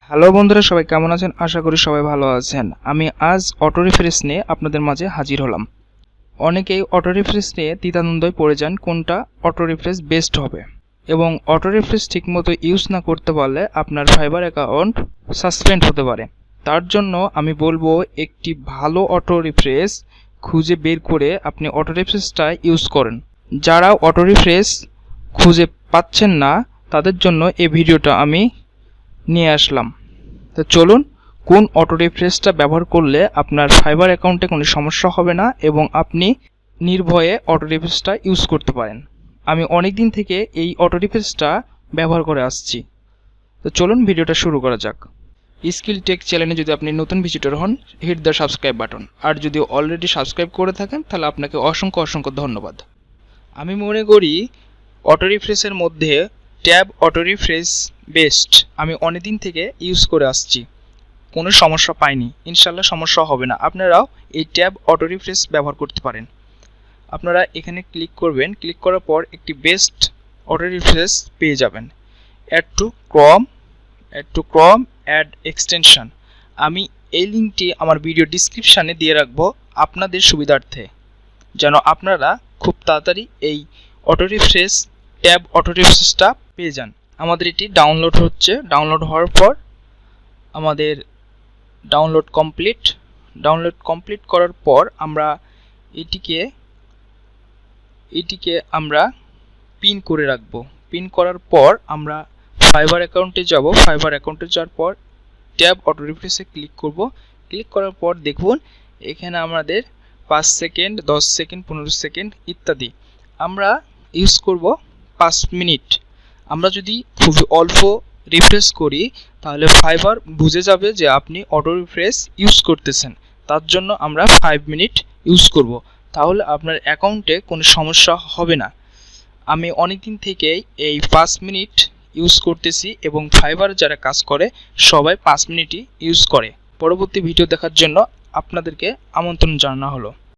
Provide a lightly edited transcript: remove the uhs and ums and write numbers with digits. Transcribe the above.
Hello বন্ধুরা, সবাই কেমন আছেন? আশা করি সবাই ভালো আছেন। আমি আজ অটো রিফ্রেশ নিয়ে আপনাদের মাঝে হাজির হলাম। অনেকেই অটো রিফ্রেশ নিয়ে দ্বিধাদ্বন্দ্বে পড়ে যান কোনটা অটো রিফ্রেশ বেস্ট হবে, এবং অটো রিফ্রেশ ঠিকমতো ইউজ না করতে পারলে আপনার ফাইবার অ্যাকাউন্ট সাসপেন্ড হতে পারে। তার জন্য আমি বলবো একটি ভালো অটো রিফ্রেশ খুঁজে বের করে আপনি অটো রিফ্রেশটা ইউজ করেন। যারা অটো রিফ্রেশ খুঁজে পাচ্ছেন না তাদের জন্য এই ভিডিওটা আমি নিয়ে আসলাম। তো চলুন, কোন অটো রিফ্রেশটা ব্যবহার করলে আপনার ফাইবার অ্যাকাউন্টে কোনো সমস্যা হবে না এবং আপনি নির্ভয়ে অটো রিফ্রেশটা ইউজ করতে পারেন। আমি অনেক দিন থেকে এই অটো রিফ্রেশটা ব্যবহার করে আসছি। তো চলুন ভিডিওটা শুরু করা যাক। স্কিল টেক চ্যানেলে যদি আপনি নতুন ভিজিটর হন, হিট দ্য সাবস্ক্রাইব বাটন। আর যদি অলরেডি সাবস্ক্রাইব করে থাকেন তাহলে আপনাকে অসংখ্য অসংখ্য ধন্যবাদ। আমি মনে করি অটো রিফ্রেশের মধ্যে ট্যাব অটো রিফ্রেশ বেস্ট। আমি অনেক দিন থেকে ইউজ করে আসছি, কোনো সমস্যা পাইনি, ইনশাল্লাহ সমস্যা হবে না। আপনারাও এই ট্যাব অটো রিফ্রেশ ব্যবহার করতে পারেন। আপনারা এখানে ক্লিক করবেন, ক্লিক করার পর একটি বেস্ট অটো রিফ্রেশ পেয়ে যাবেন। Add to Chrome add extension. আমি এই লিঙ্কটি আমার ভিডিও ডিসক্রিপশানে দিয়ে রাখবো আপনাদের সুবিধার্থে, যেন আপনারা খুব তাড়াতাড়ি এই অটো রিফ্রেশ ট্যাব অটো রিফ্রেশটা পেয়ে যান। আমাদের এটি ডাউনলোড হচ্ছে। ডাউনলোড হওয়ার পর আমাদের ডাউনলোড কমপ্লিট করার পর আমরা এটিকে আমরা পিন করে রাখবো। পিন করার পর আমরা ফাইবার অ্যাকাউন্টে যাব। ফাইবার অ্যাকাউন্টে যাওয়ার পর ট্যাব অটো রিফ্রেশে ক্লিক করব। ক্লিক করার পর দেখুন এখানে আমাদের 5 সেকেন্ড, 10 সেকেন্ড, 15 সেকেন্ড ইত্যাদি। আমরা ইউজ করব 5 মিনিট। আমরা যদি খুবই অল্প রিফ্রেশ করি তাহলে ফাইবার বুঝে যাবে যে আপনি অটো রিফ্রেশ ইউজ করতেছেন। তার জন্য আমরা 5 মিনিট ইউজ করব, তাহলে আপনার অ্যাকাউন্টে কোনো সমস্যা হবে না। আমি অনেক দিন থেকেই এই 5 মিনিট ইউজ করতেছি এবং ফাইবার যারা কাজ করে সবাই 5 মিনিটই ইউজ করে। পরবর্তী ভিডিও দেখার জন্য আপনাদেরকে আমন্ত্রণ জানানো হলো।